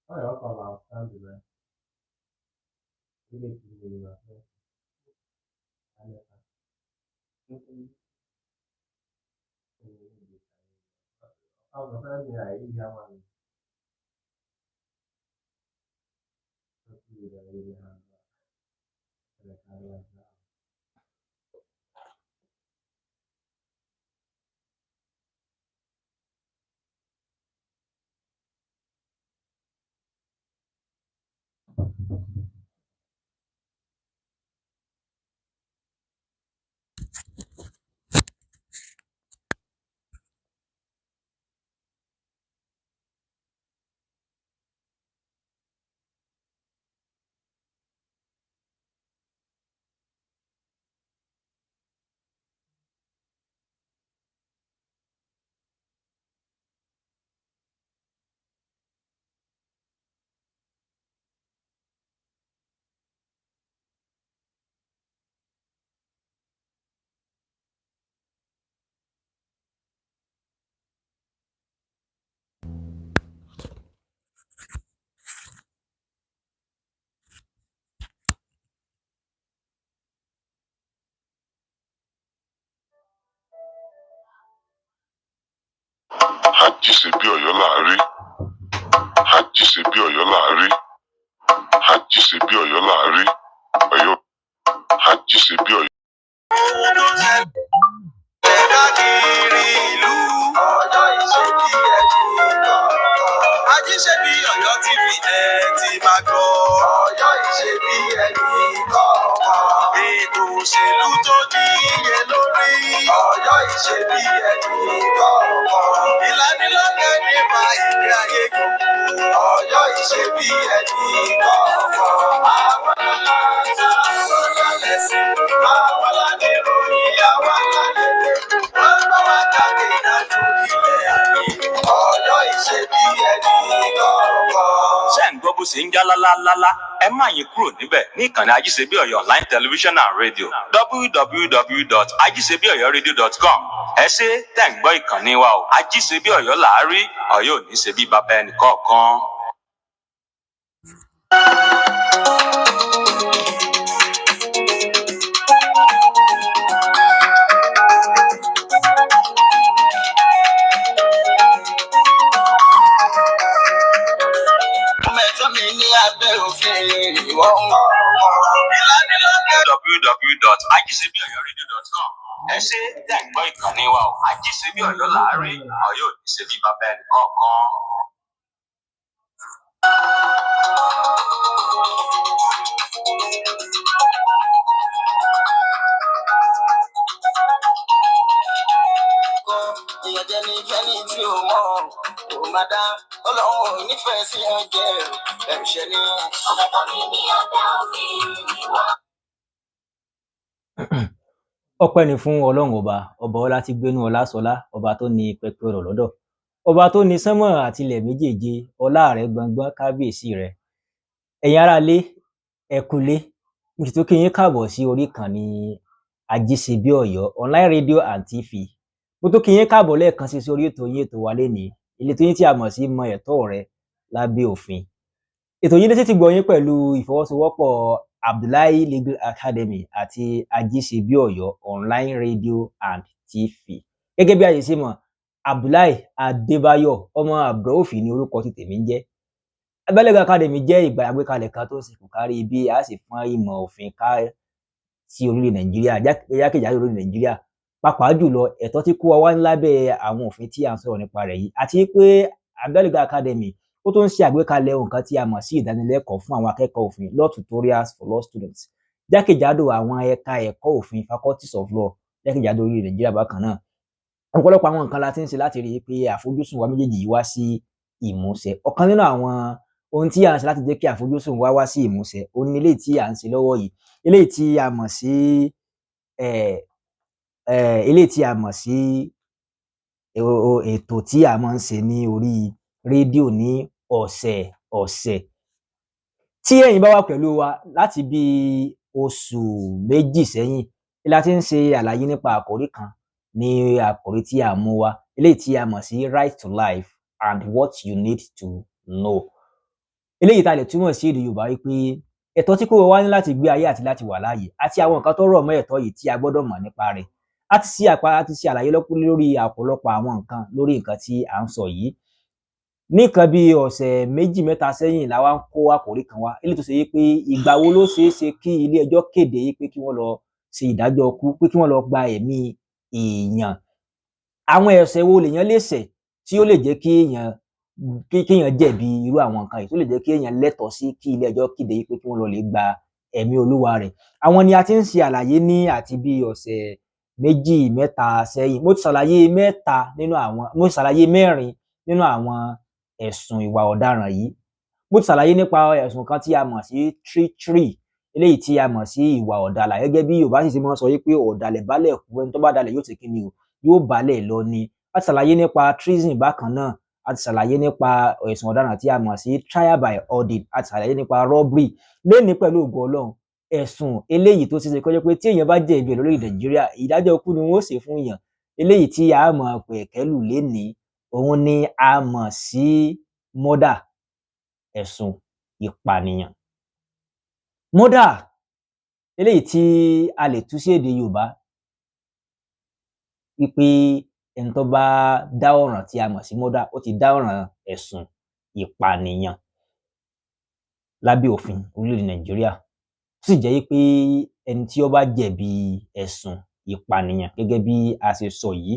Poi ho parlato tanto di Không, nó như này đi ra ngoài thì là đi hàng là hàng là Àjíṣe bí Ọ̀yọ́ là á rí. Àjíṣe bí Ọ̀yọ́ là á rí. Àjíṣe bí Ọ̀yọ́ là á rí. Ọ̀yọ́. Àjíṣe bí Ọ̀yọ́. Káàkiri ìlú Ọ̀yọ́ ìṣe bí ẹni kọ̀ọ̀kan. Àjíṣe bí Ọ̀yọ́ TV ẹ ti máa gbọ́. Ọ̀yọ́ ìṣe bí ẹni kọ̀ọ̀kan. Ètò òṣèlú tó níye lórí. Ọ̀yọ́ ìṣe bí ẹni kọ̀ọ̀kan. Ìlanilọ́lẹ̀ nípa ìgbé ayé gbogbo. Ọ̀yọ́ ìṣe bí ẹni kọ̀ọ̀kan. Àwọn aláǹtà lọ́yọ̀ lẹ́sìn. Àwọn aládìròyìn àwọn alálẹ̀. Ṣé ń gbọ́ bó ṣe ń já lálálálá? Ẹ má yín kúrò níbẹ̀ ní ìkànnì Ajíṣebí Ọ̀yọ́ online television and radio www.ajisebiọyọradio.com. Ẹ ṣé tẹ́ ń gbọ́ ìkànnì wa o. Ajíṣebí Ọ̀yọ́ là á rí, Ọ̀yọ́ ò ní ṣe bí bàbá ẹnì kọ̀ọ̀kan. www.ajisebiọyọradio.com. Ẹ ṣé tẹ́ ń gbọ́ ìkànnì wa o. Ajíṣebí Ọ̀yọ́ là á rí, Ọ̀yọ́ ò ní ṣe bí bàbá ẹnì kọ̀ọ̀kan. Ìyànjẹ ní fẹ́ni tí o mọ̀ ò máa dá Ọlọ́run ò nífẹ̀ẹ́ sí ẹ̀jẹ̀ ẹ̀ṣẹ̀ ni. Ọ̀gá tó ní ní ọ̀dà òfin ìwọ. Ọpẹ́ ni fún Ọlọ́run ọba ọlá tí gbénú ọlá sọlá, ọba tó ní pẹpẹ ọ̀rọ̀ lọ́dọ̀, ọba tó ní sánmọ̀ àti ilẹ̀ méjèèje, ọlá rẹ̀ gbọngbọ́n, kábíyèsí rẹ̀. Ẹ̀yin aráalé, ẹ kúlé, mo sì tún kí yín káàbọ̀ sí orí ìkànnì Ajíṣebí Ọ̀yọ́ online radio and TV. Mo tún kí yín káàbọ̀ lẹ́ẹ̀kan sí orí ètò yín, ètò wa lénìí, ètò yín tí a mọ̀ sí mọ ẹ̀tọ́ rẹ lábẹ́ òfin. Ètò yín létí ti gbọ́ yín pẹ̀lú ìfọwọ́sowọ́pọ̀ Abdullahi Legal Academy àti Ajíṣebí Ọ̀yọ́ online radio and TV. Gẹ́gẹ́ bí a ṣe mọ̀, Abdullahi Adébáyọ̀ ọmọ Abdulrauf ní orúkọ tí tèmi ń jẹ́. Abdullahi Legal Academy jẹ́ ìgbà àgbékalẹ̀ kan tó ń ṣe kòkárí bí a sì fún ìmọ̀ òfin ká sí orílẹ̀ Nàìjíríà, jákèjádò orílẹ̀ Nàìjíríà, pàápàá jùlọ ẹ̀tọ́ tí kó wa wá lábẹ́ àwọn òfin tí à ń sọ̀rọ̀ nípa rẹ̀ yìí, àti pé Abdullahi Legal Academy ó tún ń ṣe àgbékalẹ̀ nǹkan tí a mọ̀ sí ìdánilẹ́kọ̀ọ́ fún àwọn akẹ́kọ̀ọ́ òfin, law tutorials for law students, jákèjádò àwọn ẹ̀ka ẹ̀kọ́ òfin faculties of law jákèjádò orílẹ̀ Nàìjíríà. Bákan náà, ọ̀pọ̀lọpọ̀ àwọn nǹkan la ti ń ṣe láti rí i pé àfojúsùn wa méjèèjì yìí wá sí ìmúṣẹ. Ọ̀kan nínú àwọn ohun tí à ń ṣe láti jẹ́ kí àfojúsùn wa wá sí ìmúṣẹ, ó ní eléyìí tí à ń ṣe lọ́wọ́ yìí, eléyìí tí a mọ̀ sí ètò tí a máa ń ṣe ní orí rédíò ní ọ̀sẹ̀ọ̀sẹ̀. Tí ẹ̀yin bá wà pẹ̀lú wa láti bí oṣù méjì sẹ́yìn, la ti ń ṣe àlàyé nípa àkòrí kan, ní àkòrí tí a mú wá, eléyìí tí a mọ̀ sí right to life and what you need to know. eléyìí tá lè túmọ̀ sí èdè Yorùbá wípé ẹ̀tọ́ tí kò wá ní láti gbé ayé àti láti wà láàyè àti àwọn nǹkan tó rọ̀ mọ́ ẹ̀tọ́ yìí tí a gbọ́dọ̀ mọ̀ nípa rẹ̀. A ti ṣe àlàyé lórí ọ̀pọ̀lọpọ̀ àwọn nǹkan lórí nǹkan tí à ń sọ yìí. Ní nǹkan bí ọ̀sẹ̀ 2 mẹ́ta sẹ́yìn la wá ń kó àkòrí kan wá eléyìí tó ṣe wípé ìgbà wo ló ṣeé ṣe kí ilé ẹjọ́ kéde pé kí wọ́n lọ ṣe ìdájọ́ ikú, pé kí wọ́n lọ gba ẹ̀mí èèyàn. Àwọn ẹ̀ṣẹ̀ wo lèèyàn lè ṣẹ̀ tí ó lè jẹ́ kí èèyàn jẹ̀bi irú àwọn nǹkan yìí, tó lè jẹ́ kí èèyàn lẹ́tọ̀ọ́ sí kí ilé ẹjọ́ kéde pé kí wọ́n lọ lè gba ẹ̀mí olúwa rẹ̀. Àwọn ni a ti ń ṣe àlàyé ní àti bí ọ̀sẹ̀ 2 mẹ́ta sẹ́yìn. Mo ti ṣàlàyé 4 nínú àwọn ẹ̀sùn ìwà ọ̀daràn yìí. Mo ti ṣàlàyé nípa ẹ̀sùn kan tí a mọ̀ sí treachery, eléyìí tí a mọ̀ sí ìwà ọ̀dàlà, gẹ́gẹ́ bí Yorùbá sì ṣe máa ń sọ wípé ọ̀dàlẹ̀ bálẹ̀ kú, ẹni tó bá dalẹ̀ yóò ṣe kí ni o, yóò bálẹ̀ lọ ni. A ti ṣàlàyé nípa treason bákan náà, a ti ṣàlàyé nípa ẹ̀sùn ọ̀daràn tí a mọ̀ sí trial by ordeal, a ti ṣàlàyé nípa robbery. Lénìí pẹ̀lú ògo Ọlọ́run, ẹ̀sùn eléyìí tó ṣeé ṣe kó jẹ́ pé tí èèyàn bá jẹ̀bi lórí Nàìjíríà, ìdájọ́ ikú ni wọ́n ó ṣe fún èèyàn. Eléyìí tí a mọ̀ pẹ̀kẹ́lù lénìí, òun ni a mọ̀ sí murder, ẹ̀sùn ìpànìyàn. Murder eléyìí tí a lè tú sí èdè Yorùbá wípé ẹni tó bá dá ọ̀ràn tí a mọ̀ sí murder, ó ti dá ọ̀ràn ẹ̀sùn ìpànìyàn lábẹ́ òfin orílẹ̀-èdè Nàìjíríà. Tó sì jẹ́ wípé ẹni tí ó bá jẹ̀bi ẹ̀sùn ìpànìyàn gẹ́gẹ́ bí a ṣe sọ yìí,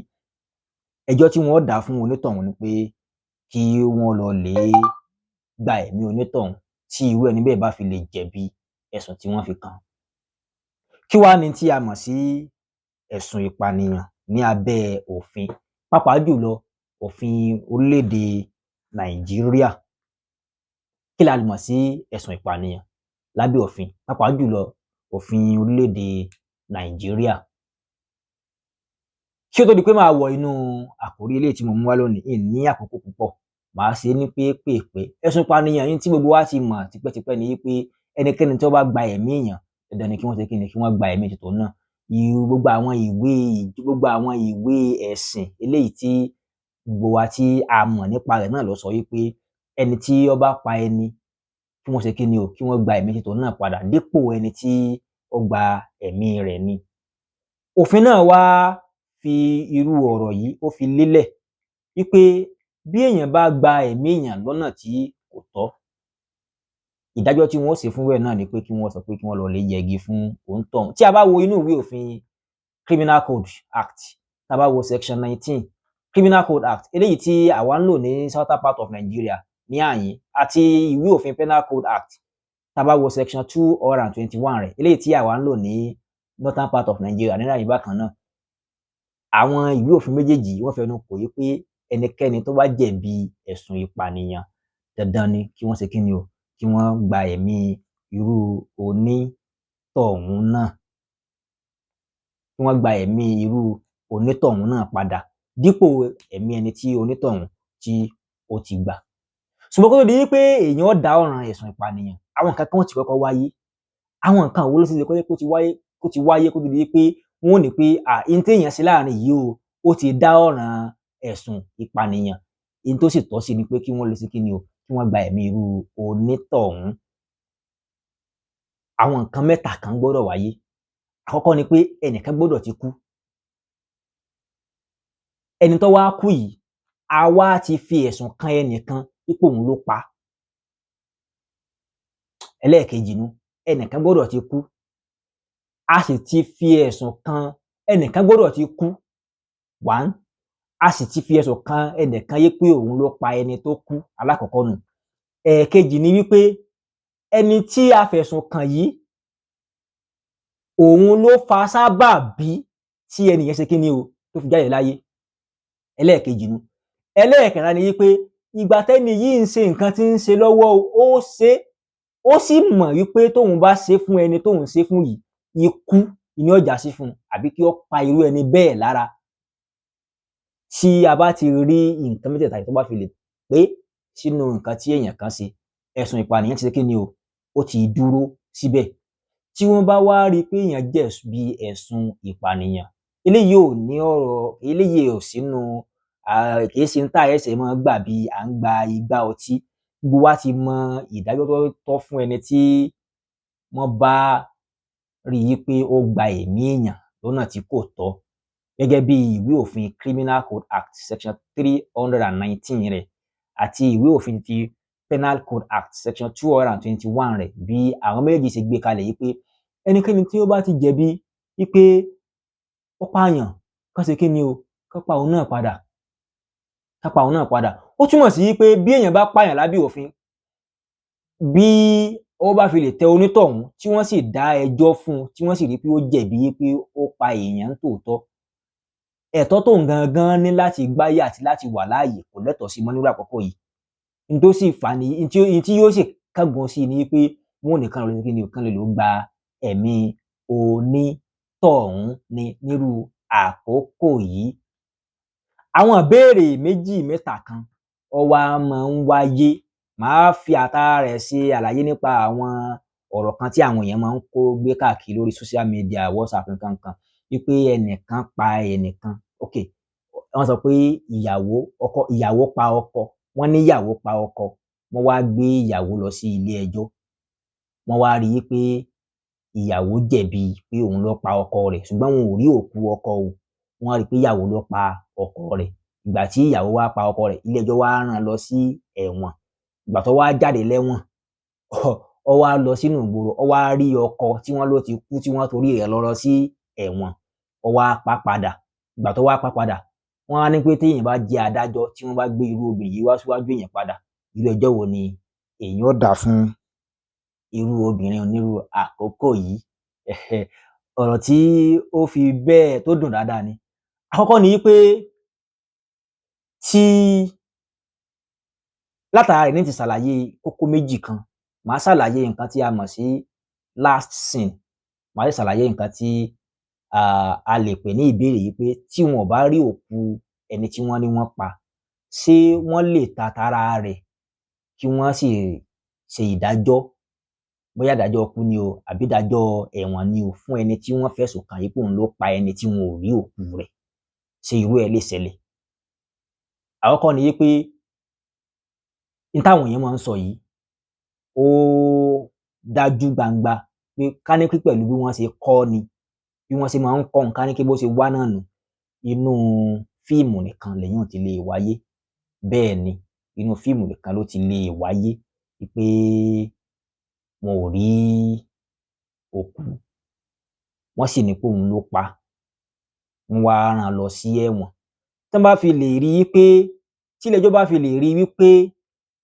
ẹjọ́ tí wọ́n ó dá fún onítọ̀hún ni pé kí wọ́n lọ lè gba ẹ̀mí onítọ̀hún tí irú ẹni bẹ́ẹ̀ bá fi lè jẹ̀bi ẹ̀sùn tí wọ́n fi kàn án. Kí wá ni tí a mọ̀ sí ẹ̀sùn ìpànìyàn ní abẹ́ òfin, pàápàá jùlọ òfin orílẹ̀-èdè Nàìjíríà? Kí la mọ̀ sí ẹ̀sùn ìpànìyàn lábẹ́ òfin, pàápàá jùlọ òfin orílẹ̀-èdè Nàìjíríà? Kí ó tó di pé màá wọ inú àkòrí eléyìí tí mo mú wá lónìí, ní àkókò púpọ̀, màá ṣe é ní pépèpé. Ẹ̀sùn ìpànìyàn yìí tí gbogbo wa ti mọ̀ tipẹ́tipẹ́ ni wípé ẹnikẹ́ni tí ó bá gba ẹ̀mí èèyàn, dandan ni kí wọ́n ṣe kí ni, kí wọ́n gba ẹ̀mí tòun náà. Gbogbo àwọn ìwé ẹ̀sìn eléyìí tí gbogbo wa tí a mọ̀ nípa rẹ̀ náà ló sọ wípé ẹni tí ó bá pa ẹni, kí wọ́n ṣe kí ni o, kí wọ́n gba ẹ̀mí tòun náà padà dípò ẹni tí ó gba ẹ̀mí rẹ̀ ni. Òfin náà wá fi irú ọ̀rọ̀ yìí, ó fi lélẹ̀ wípé bí èèyàn bá gba ẹ̀mí èèyàn lọ́nà tí kò tọ́, ìdájọ́ tí wọ́n ó ṣe fún rẹ̀ náà ni pé kí wọ́n sọ pé kí wọ́n lọ lè yẹgi fún òǹtọ̀hún. Tí a bá wo inú ìwé òfin Criminal Code Act, tá a bá wo section 19 Criminal Code Act, eléyìí tí àwa ń lò ní southern part of Nigeria ní àyín, àti ìwé òfin Penal Code Act, tá a bá wo section 221 rẹ̀, eléyìí tí àwa ń lò ní northern part of Nigeria ní àyín bákan náà. Àwọn ìwé òfin méjèèjì wọ́n fẹnu kò yí pé ẹnikẹ́ni tó bá jẹ̀bi ẹ̀sùn ìpànìyàn, dandan ni kí wọ́n ṣe kí ni o, kí wọ́n gba ẹ̀mí irú onítọ̀hún náà, kí wọ́n gba ẹ̀mí irú onítọ̀hún náà padà dípò ẹ̀mí ẹni tí onítọ̀hún tí ó ti gbà. Ṣùgbọ́n kó tó di wípé èèyàn ó dá ọ̀ràn ẹ̀sùn ìpànìyàn, àwọn nǹkan kan ó ti kọ́kọ́ wáyé. Àwọn nǹkan wo ló ṣe kó ti wáyé kó tó di wípé wọ́n ò ní pé n téèyàn ṣe láàrin yìí o, ó ti dá ọ̀ràn ẹ̀sùn ìpànìyàn, n tó sì tọ́ sí ni pé kí wọ́n lè ṣe kí ni o, kí wọ́n gba ẹ̀mí irú onítọ̀hún. Àwọn nǹkan mẹ́ta kan gbọ́dọ̀ wáyé. Àkọ́kọ́ ni pé ẹnìkan gbọ́dọ̀ ti kú. Ẹni tó wá kú yìí, a wá ti fi ẹ̀sùn kan ẹnìkan wípé òun ló pa á. Ẹlẹ́ẹ̀kejì nu, ẹnìkan gbọ́dọ̀ ti kú. A sì ti fi ẹ̀sùn kan ẹnìkan gbọ́dọ̀ ti kú. 1. A sì ti fi ẹ̀sùn kan ẹnìkan yé pé òun ló pa ẹni tó kú. Alákọ̀ọ́kọ́ nù. Ẹ̀ẹ̀kejì ni wípé ẹni tí a fẹ̀sùn kàn yìí, òun ló fa sábàbí tí ẹni yẹn ṣe kí ni o, tó fi jáde láyé. Ẹlẹ́ẹ̀kejì nu. Ẹlẹ́ẹ̀kẹta ni wípé ìgbà tẹ́ni yìí ń ṣe nǹkan tí ń ṣe lọ́wọ́, ó sì mọ̀ wípé tóun bá ṣe fún ẹni tóun ṣe fún yìí, ikú ni ó já sí fún un, àbí kí ó pa irú ẹni bẹ́ẹ̀ lára. Tí a bá ti rí nǹkan mẹ́tẹ̀ẹ̀ta yìí tó bá fi lè pé sínú nǹkan tí èèyàn kan ṣe, ẹ̀sùn ìpànìyàn ti ṣe kí ni o, ó ti dúró síbẹ̀. Tí wọ́n bá wá rí pé èèyàn jẹ̀bi ẹ̀sùn ìpànìyàn, eléyìí ò sínú kìí ṣe ń tà ẹsẹ̀ máa gbà bí à ń gba igbá ọtí. gbogbo wa ti mọ ìdájọ́ tó tọ́ fún ẹni tí wọ́n bá rí i pé ó gba ẹ̀mí èèyàn lọ́nà tí kò tọ́ gẹ́gẹ́ bí ìwé òfin Criminal Code Act section 319 rẹ̀ àti ìwé òfin ti Penal Code Act section 221 rẹ̀ bí àwọn méjèèjì ṣe gbé kalẹ̀ yìí pé ẹnikẹ́ni tí ó bá ti jẹ̀bi wípé ó pààyàn kán ṣe kí ni o kán pa òun náà padà ó túmọ̀ sí pé bí èèyàn bá pààyàn lábẹ́ òfin bí ó bá fi lè tẹ onítọ̀hún tí wọ́n sì dá ẹjọ́ fún un tí wọ́n sì rí pé ó jẹ̀bi pé ó pa èèyàn tòótọ́ ẹ̀tọ́ tóun gangan ní láti gbáyé àti láti wà láàyè kò lẹ́tọ̀ọ́ sí mọ́ nírú àkókò yìí n tó sì fà ní n tí yóò sì kángun sí ni pé wọn ò ní kán lọ sí kí ni kán lè lọ gba ẹ̀mí onítọ̀hún ní nírú àkókò yìí. Àwọn ìbéèrè méjì mẹ́ta kan ó wá máa ń wáyé màá fi àtàrà rẹ̀ ṣe àlàyé nípa àwọn ọ̀rọ̀ kan tí àwọn èèyàn máa ń kó gbé káàkiri lórí social media WhatsApp nǹkan kan wípé ẹnìkan pa ẹnìkan wọ́n sọ pé ìyàwó pa ọkọ wọ́n ní ìyàwó pa ọkọ wọ́n wá gbé ìyàwó lọ sí ilé ẹjọ́ wọ́n wá rí i pé ìyàwó jẹ̀bi pé òun ló pa ọkọ rẹ̀ ṣùgbọ́n wọn ò rí òkú ọkọ o wọ́n rí i pé ìyàwó ló pa ọkọ rẹ̀ ìgbà tí ìyàwó wá pa ọkọ rẹ̀ ilé ẹjọ́ wá rán lọ sí ẹ̀wọ̀n ìgbà tó wá jáde lẹ́wọ̀n ó wá lọ sínú ìgboro ó wá rí ọkọ tí wọ́n ló ti kú tí wọ́n torí rẹ̀ lọ sí ẹ̀wọ̀n ó wá pa padà ìgbà tó wá pa padà wọ́n á ní pé téèyàn bá jẹ́ adájọ́ tí wọ́n bá gbé irú obìnrin yìí wá síwájú èèyàn padà irú ẹjọ́ wo ni èèyàn ó dá fún irú obìnrin onírú àkókò yìí ọ̀rọ̀ tí ó fi bẹ́ẹ̀ tó dùn dáadáa ni àkọ́kọ́ ni pé tí látara rẹ̀ ní ti ṣàlàyé kókó méjì kan màá ṣàlàyé nǹkan tí a mọ̀ sí last scene màá sì ṣàlàyé nǹkan tí a lè pè ní ìbéèrè yìí pé tí wọn ò bá rí òkú ẹni tí wọ́n ní wọ́n pa ṣé wọ́n lè tatara rẹ̀ kí wọ́n sì ṣe ìdájọ́ bóyá ìdájọ́ ikú ni o àbí ìdájọ́ ẹ̀wọ̀n ni o fún ẹni tí wọ́n fẹ̀sùn kàn yìí pé òun ló pa ẹni tí wọn ò rí òkú rẹ̀ ṣé irú ẹ̀ lè ṣẹlẹ̀. Àkọ́kọ́ ni pé n táwọn èèyàn máa ń sọ yìí ó dájú gbangba pé ká ní pé pẹ̀lú bí wọ́n ṣe kọ́ ni bí wọ́n ṣe máa ń kọ́ nǹkan ní kí bó ṣe wá náà nù inú fíìmù nìkan lèyàn ti lè wáyé bẹ́ẹ̀ ni inú fíìmù nìkan ló ti lè wáyé pé wọn ò rí òkú wọ́n sì ní pé òun ló pa wọ́n wá rán lọ sí ẹ̀wọ̀n tí wọ́n bá fi lè rí i pé tí ilé-ẹjọ́ bá fi lè rí i wípé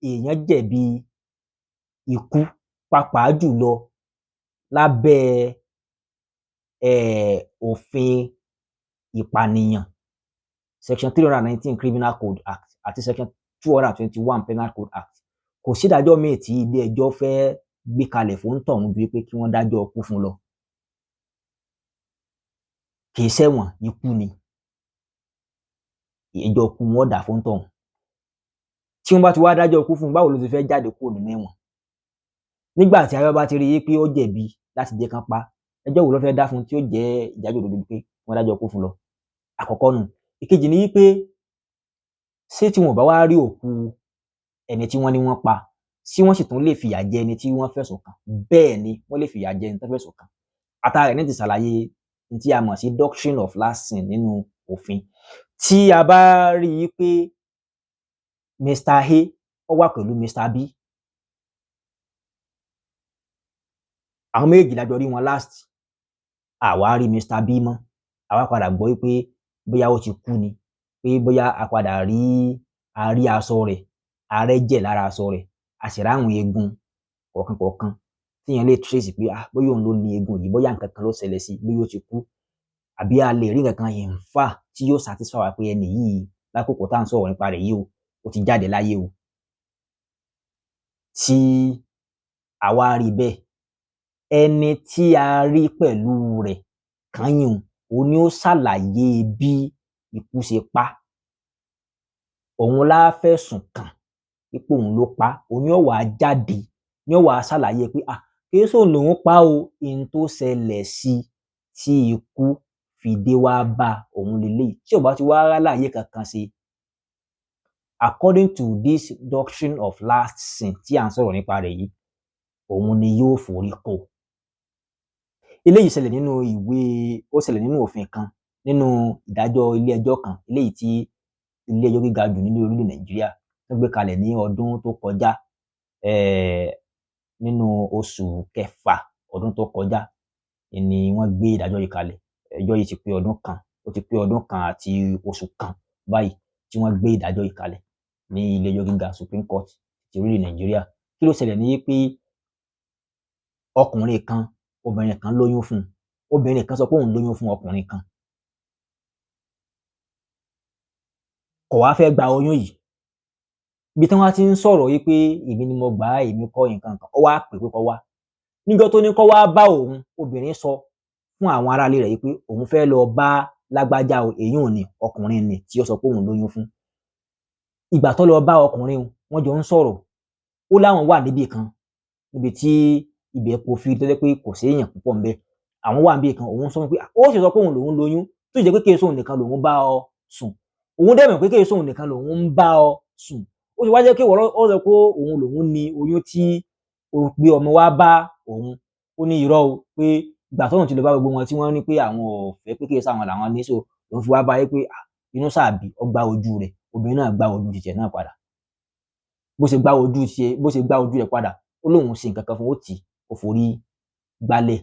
èèyàn jẹ̀bi ikú pàápàá jùlọ lábẹ́ òfin ìpànìyàn section 319 Criminal Code Act àti section 221 Penal Code Act kò sí ìdájọ́ míì tí ilé-ẹjọ́ fẹ́ gbé kalẹ̀ fún tọ̀hún ju pé kí wọ́n dájọ́ ikú fún lọ kì í ṣẹ̀wọ̀n ikú ni ẹjọ́ ikú wọn dà fún tọ̀hún tí wọ́n bá ti wá dájọ́ ikú fún báwo ló ti fẹ́ jáde kúrò nínú ẹ̀wọ̀n nígbà tí ayọ́ bá ti rí i pé ó jẹ̀bi láti jẹ́ kán pa ẹjọ́ wo ló fẹ́ dá fún tí ó jẹ́ ìdájọ́ òdodo pé wọ́n dájọ́ ikú fún lọ àkọ́kọ́ nù ìkejì ni wípé ṣé tí wọn ò bá wá rí òkú ẹni tí wọ́n ní wọ́n pa sí wọ́n sì tún lè fìyà jẹ ẹni tí wọ́n fẹ̀sùn kàn bẹ́ẹ̀ ni wọ́n lè fìyà jẹ ẹni tó fẹ̀sùn kàn àtàrà rẹ̀ ní ti ṣàlàyé ní tí a mọ̀ sí doctrine of last sin nínú òfin tí a bá rí i pé Mr. A ó wà pẹ̀lú Mr. B àwọn méjèèjì la jọ rí wọn last àwa rí Mr. B mọ́ àwa padà gbọ́ pé bóyá ó ti kú ni pé bóyá a padà rí aṣọ rẹ̀ arẹ́jẹ̀ lára aṣọ rẹ̀ a sì ráwọn eegun kọ̀ọ̀kan tíyẹn lè trace pé bóyá òun ló ní eegun yìí bóyá nǹkan kan ló ṣẹlẹ̀ sí bóyá ó ti kú àbí a lè rí nǹkan kan infer tí yóò satisfy wa pé ẹni yìí lákòókò tá à ń sọ̀rọ̀ nípa rẹ̀ yìí o ó ti jáde láyé o tí àwa rí bẹ́ẹ̀ ẹni tí a rí pẹ̀lú rẹ̀ kányìn òun ni ó ṣàlàyé bí ikú ṣe pa òun la fẹ̀sùn kàn ipò òun ló pa òun ni ó wá jáde ni ó wá ṣàlàyé pé kìí sóun lòun pa o ihun tó ṣẹlẹ̀ sí tí ikú fi dé wá bá òun lélẹ́yìí tí ò bá ti wá ráláyé kankan ṣe according to this doctrine of last sin tí à ń sọ̀rọ̀ nípa rẹ̀ yìí, òun ni yóò forí kó. Eléyìí ṣẹlẹ̀ nínú ó ṣẹlẹ̀ nínú òfin kan, nínú ìdájọ́ ilé ẹjọ́ kan, eléyìí tí ilé ẹjọ́ gíga jù nínú orílẹ̀ Nàìjíríà tó gbé kalẹ̀ ní ọdún tó kọjá, nínú oṣù kẹfà ọdún tó kọjá ni wọ́n gbé ìdájọ́ yìí kalẹ̀. Ẹjọ́ yìí ti pé ọdún kan, ó ti pé ọdún kan àti oṣù kan báyìí tí wọ́n gbé ìdájọ́ yìí kalẹ̀ ní ilé ẹjọ́ gíga Supreme Court ti orílẹ̀ Nàìjíríà. Kí ló ṣẹlẹ̀ ní pé ọkùnrin kan, obìnrin kan lóyún fún un. Obìnrin kan sọ pé òun lóyún fún ọkùnrin kan. Kò wá fẹ́ gba oyún yìí. Ibi tí wọ́n ti ń sọ̀rọ̀ yìí pé èmi ni mo gbà á, èmi kọ́ nǹkan kan, ó wá pè pé kó wá. Níjọ́ tó ní kó wá bá òun, obìnrin sọ fún àwọn aráalé rẹ̀ yìí pé òun fẹ́ lọ bá lágbájá o, èyí ò ní ọkùnrin ni tí ó sọ pé òun lóyún fún. Ìgbà tó lọ bá ọkùnrin, wọ́n jọ ń sọ̀rọ̀. Ó láwọn wà níbì kan, níbi tí ibẹ̀ po fi tó jẹ́ pé kò sí èèyàn púpọ̀ ńbẹ̀. Àwọn wà níbì kan, òun sọ pé ó sì sọ pé òun lòun lóyún, tó jẹ́ pé kì í ṣe òun nìkan lòun bá ọ sùn. Òun dẹ̀ mọ̀ pé kì í ṣe òun nìkan lòun ń bá ọ sùn. Ó sì wá jẹ́ kí ìwọ ó sọ pé òun lòun ní oyún tí ó gbé ọmọ wá bá òun. Ó ní irọ́ o, pé ìgbà tóun ti lọ bá gbogbo wọn tí wọ́n ní pé àwọn ò fẹ́ pé kì í ṣàwọn làwọn ní, so òun fi wá bá yé pé inú sàbí ó gbá ojú rẹ̀, obìnrin náà gbá ojú tiẹ̀ náà padà. Bó ṣe gbá ojú rẹ̀ padà, ó lóun ṣe nǹkan kan fún, ó tì í, ó forí gbálẹ̀,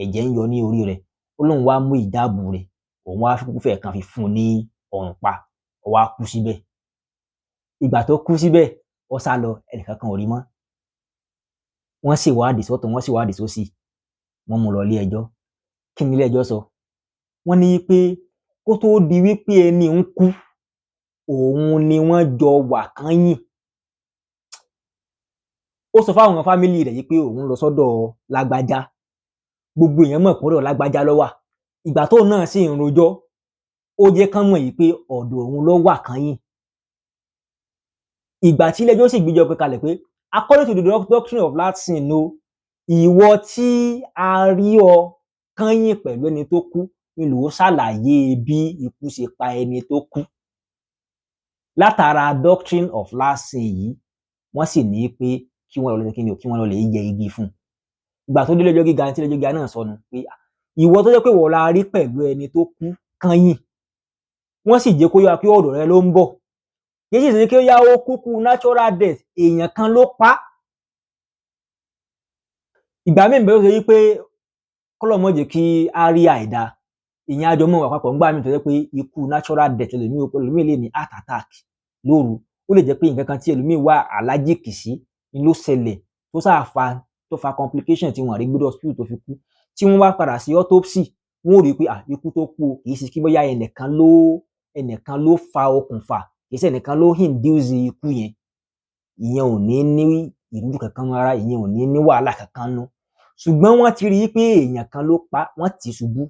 ẹ̀jẹ̀ ń yọ ní orí rẹ̀. Ó lóun wá mú ìjáàbù rẹ̀, òun wá fẹ́ kan fi fún un ní ọrùn pa, ó wá kú síbẹ̀. Ìgbà tó kú síbẹ̀, ó sá lọ, ẹnìkan kan ò rí mọ́. Wọ́n ṣèwádìí sọ́tùn, wọ́n ṣèwádìí sósì, wọ́n mú lọ ilé ẹjọ́. Kí ni ilé ẹjọ́ sọ? Wọ́n ní pé kó tó di wípé ẹni ń kú, òun ni wọ́n jọ wà kányìn. Ó sọ fáwọn fámílì rẹ̀ yìí pé òun lọ sọ́dọ̀ lágbájá. Gbogbo èèyàn mọ̀ pé ọ̀dọ̀ lágbájá ló wà. Ìgbà tóun náà sì ń rojọ́, ó jẹ́ kán mọ̀ yìí pé ọ̀dọ̀ òun ló wà kányìn. Ìgbà tí ilé ẹjọ́ sì gbéjọ́ pé kalẹ̀ pé according to the doctrine of last sin o, ìwọ tí a rí ọ kányìn pẹ̀lú ẹni tó kú, ni ló ṣàlàyé bí ikú ṣe pa ẹni tó kú. Látara doctrine of last sin yìí, wọ́n sì ní pé kí wọ́n lọ kí ni o, kí wọ́n lọ lè yẹ igi fún un. Ìgbà tó dé ilé ẹjọ́ gíga, tí ilé ẹjọ́ gíga náà sọnù pé ìwọ tó jẹ́ pé ìwọ la rí pẹ̀lú ẹni tó kú kányìn, wọ́n sì jẹ́ kó yé wa pé ọ̀dọ̀ rẹ ló ń bọ̀. Kì í sì ṣe kí ó yá ó kúkú natural death, èèyàn kan ló pa á. Ìgbà míì bẹ́ẹ̀ ó ṣe wí pé kọ́lọ́run má jẹ́ kí á rí àìda, ìyẹn á jọ mọ́ wà papọ̀ ńgbà míì tó jẹ́ pé ikú natural death ẹlòmíì lè ní heart attack lóru. Ó lè jẹ́ pé nǹkan kan tí ẹlòmíì wà allergic sí ni ló ṣẹlẹ̀ tó fa complication tí wọ́n rí gbé dé hospital tó fi kú. Tí wọ́n bá padà sí autopsy, wọ́n ó rí pé ikú tó kú o, kì í ṣe kí bóyá ẹnìkan ló fa okùnfà, kì í ṣe ẹnìkan ló induce ikú yẹn. Ìyẹn ò ní ní ìrújú kankan rárá, ìyẹn ò ní ní wàhálà kankan nú. Ṣùgbọ́n wọ́n ti rí i pé èèyàn kan ló pa á, wọ́n tì í ṣubú,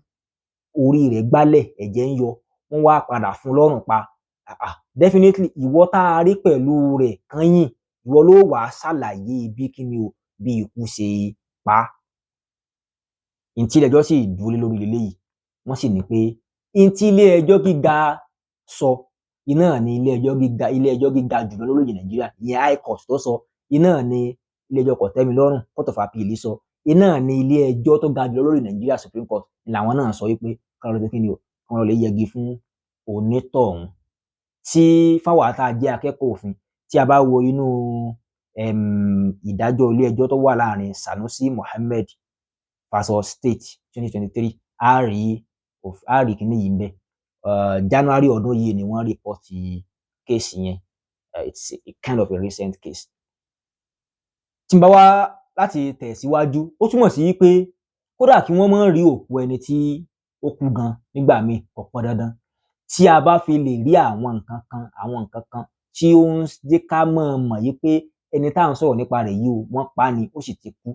orí rẹ̀ gbálẹ̀, ẹ̀jẹ̀ ń yọ, wọ́n wá padà fún un lọ́rùn pa. Definitely ìwọ tá a rí pẹ̀lú rẹ̀ kányìn, ìwọ ló wà á ṣàlàyé bí kíni o, bí ikú ṣe pa á. N tí ilé ẹjọ́ sì dúró lé lórí leléyìí, wọ́n sì ní pé n tí ilé ẹjọ́ gíga sọ, iná ni ilé ẹjọ́ gíga jùlọ lórílẹ̀ Nàìjíríà, ìyẹn high court tó sọ, iná ni ilé ẹjọ́ kòtẹ́milọ́rùn court of appeal sọ, iná ni ilé ẹjọ́ tó ga jùlọ lórí Nàìjíríà Supreme Court làwọn náà sọ wípé káwọn lọ sí kíni o, káwọn lọ lè yẹgi fún onítọ̀hún. Tí fáwọn tá a jẹ́ akẹ́kọ̀ọ́ òfin, tí a bá wo inú ìdájọ́ ilé ẹjọ́ tó wà láàrin Sanusi Mohammed versus State 2023, a rí kíní yìí ń bẹ. January ọdún yìí ni wọ́n report case yẹn. It's a kind of a recent case. Tí n bá wá láti tẹ̀síwájú, ó túmọ̀ sí pé kódà kí wọ́n má rí òkú ẹni tí ó kú gan nígbà míì, kò pọn dandan. Tí a bá fi lè rí àwọn nǹkan kan tí ó ń jẹ́ ká mọ̀ yí pé ẹni tá à ń sọ̀rọ̀ nípa rẹ̀ yìí o, wọ́n pa á ni, ó sì ti kú.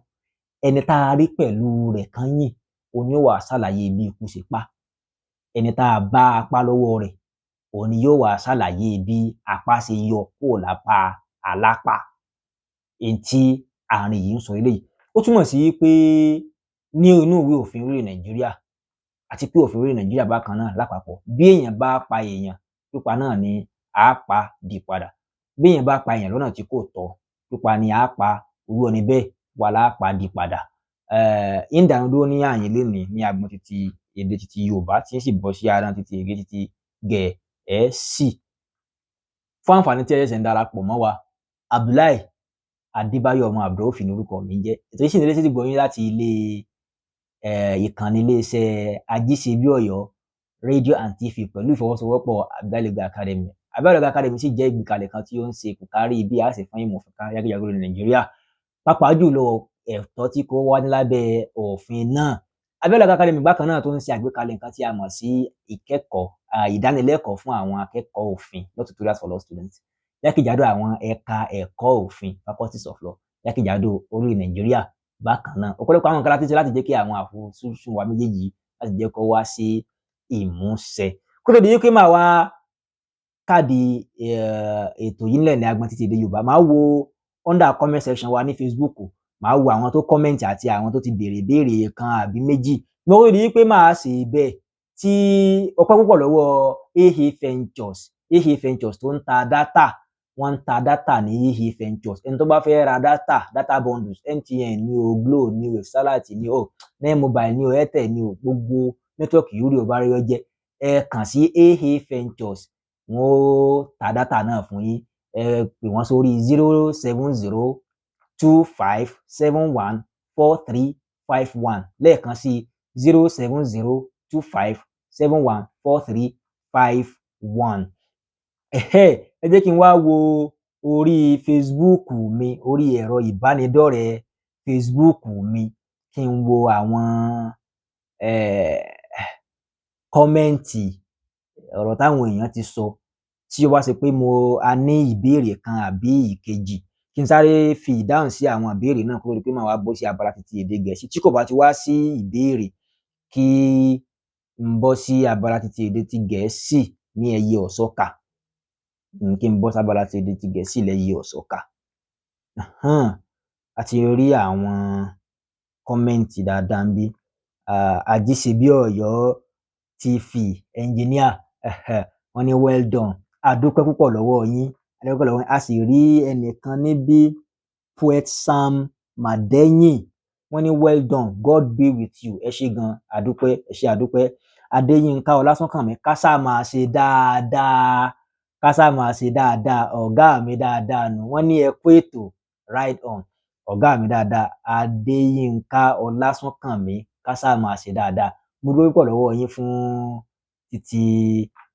Ẹni tá a rí pẹ̀lú rẹ̀ kányìn, òun ni ó wá ṣàlàyé bí ikú ṣe pa á. Ẹni tá a bá apá lọ́wọ́ rẹ̀, òun ni yóò wá ṣàlàyé bí apá ṣe yọ kúrò lápá alápá. Èyí tí àárín yìí ń sọ eléyìí. Ó túmọ̀ sí pé ní inú ìwé òfin orílẹ̀ Nàìjíríà, àti pé òfin orílẹ̀ Nàìjíríà bákan náà lápapọ̀, bí èèyàn bá pa èèyàn, pípa náà ni á pa dì padà. bí èèyàn bá pa èèyàn lọ́nà tí kò tọ́ pípa ni á pa irú ẹni bẹ́ẹ̀ wà láàpá di padà. Ìdánù dúró ní àyín lénìí ní agbọn títí èdè títí Yorùbá tí ń sì bọ́ sí ara títí èdè títí Gẹ̀ẹ́sì. Fún àǹfààní tí ẹ ṣẹ̀ṣẹ̀ ń darapọ̀ mọ́ wa, Abdullahi Adébáyọ̀ ọmọ Abdulrauf ní orúkọ mi ń jẹ́. Ètò yìí sì ń dé sétí gbọ̀yìn láti ìkànnì iléeṣẹ́ Ajíṣebíọ̀yọ́ rédíò and TV pẹ̀lú ìfọwọ́sowọ́pọ̀ Abdullahi Academy. Abdullahi Academy sì jẹ́ ìgbékalẹ̀ kan tí ó ń ṣe ìkùkárí bí a ṣe fún ìmọ̀ òfin ká jákèjádò ní Nàìjíríà, pàápàá jùlọ ẹ̀tọ́ tí kò wá ní lábẹ́ òfin náà. Abdullahi Academy bákan náà tó ń ṣe àgbékalẹ̀ nǹkan tí a mọ̀ sí ìdánilẹ́kọ̀ọ́ fún àwọn akẹ́kọ̀ọ́ òfin law tutorials for law students jákèjádò àwọn ẹ̀ka ẹ̀kọ́ òfin faculties of law jákèjádò orí Nàìjíríà. Bákan náà ọ̀pọ̀lọpọ̀ àwọn nǹkan láti ṣe láti jẹ́ kí àwọn àfojúsùn wa méjèèjì láti jẹ́ kó wá sí ìmúṣẹ. Kó tó di wípé máa wá káàdì ètò yìí nílẹ̀ ní agbọn títí èdè Yorùbá, máa wo under comment section wa ní Facebook, máa wo àwọn tó comment àti àwọn tó ti béèrè béèrè kan àbí méjì. Mo rí i pé máa ṣe bẹ́ẹ̀ tí ọpẹ́ púpọ̀ lọ́wọ́ AA Ventures tó ń ta data. Wọ́n ń ta data ní AA Ventures. Ẹni tó bá fẹ́ ra data bundles, MTN ní o, Glo ní o, Salat ní o, Mobile ní o, Airtel ní o, gbogbo nẹ́tíwọ́ọ̀kì yóò rí o bá rí ọ jẹ́, ẹ kàn sí AA Ventures, wọ́n ó ta data náà fún yín. Ẹ pè wọ́n sórí 07025714351 lẹ́ẹ̀kan sí 07025714351. Ẹ jẹ́ kí n wá wo orí Facebook mi, orí ẹ̀rọ ìbánidọ́rẹ̀ẹ́ Facebook mi, kí n wo àwọn kọ́mẹ́ǹtì ọ̀rọ̀ táwọn èèyàn ti sọ. Tí ó bá ṣe pé a ní ìbéèrè kan àbí ìkejì, kí n sáré fi ìdáhùn sí àwọn ìbéèrè náà kó tó di pé màá wá bọ́ sí abala títí èdè Gẹ̀ẹ́sì. Tí kò bá ti wá sí ìbéèrè, kí n bọ́ sí abala títí èdè ti Gẹ̀ẹ́sì ní ẹyẹ ọ̀sọ́ka. Kí n bọ́ sí abala títí èdè ti Gẹ̀ẹ́sì lẹ́yẹ ọ̀sọ́ka. A ti rí àwọn kọ́mẹ́ǹtì dáadáa ń bí. Ajíṣebíọ̀yọ́ TV engineer, wọ́n ní well done. A dúpẹ́ púpọ̀ lọ́wọ́ yín. A sì rí ẹnìkan níbí, Poet Sam Madeyin, wọ́n ní well done, God be with you. Ẹ ṣé gan, àdúpẹ́, ẹ ṣé àdúpẹ́. Adéyínká Ọlásùnkànmí, kásá máa ṣe dáadáa, ọ̀gá mi dáadáa nù. Wọ́n ní ẹ kú ètò, right on, ọ̀gá mi dáadáa. Adéyínká Ọlásùnkànmí, kásá máa ṣe dáadáa. Mo dúpẹ́ púpọ̀ lọ́wọ́ yín fún títí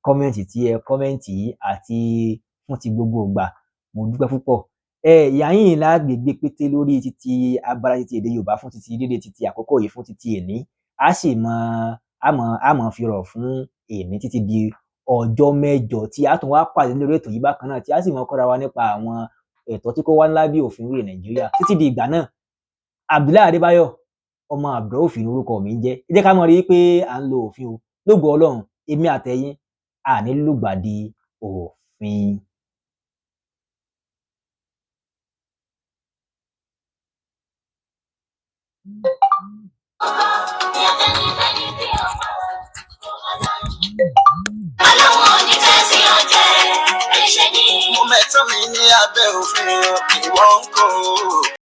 kọ́mẹ́ǹtì tí ẹ kọ́mẹ́ǹtì yìí àti fún ti gbogbo ìgbà. Mo dúpẹ́ púpọ̀. Ìyá yín lágbègbè pété lórí títí abala títí èdè Yorùbá fún títí dédé títí àkókò yìí fún títí èní. A sì mọ̀ fi rọ̀ fún èní títí di ọjọ́ mẹ́jọ tí a tún wá pàdé lórí ètò yìí bákan náà, tí a sì mọ̀ kọ́ra wa nípa àwọn ẹ̀tọ́ tí kò wá ní lábẹ́ òfin orí Nàìjíríà. Títí di ìgbà náà, Abdullahi Adébáyọ̀ ọmọ Abdulrauf ní orúkọ mi ń jẹ́. Ẹ jẹ́ ká mọ̀ rí pé à ń lo òfin o. Lógo Ọlọ́run, èmi àtẹ̀yin a ní lùgbàdì òfin. Mo mẹ́tọ́ mi ní abẹ́ òfin, ìwọ ń kọ́.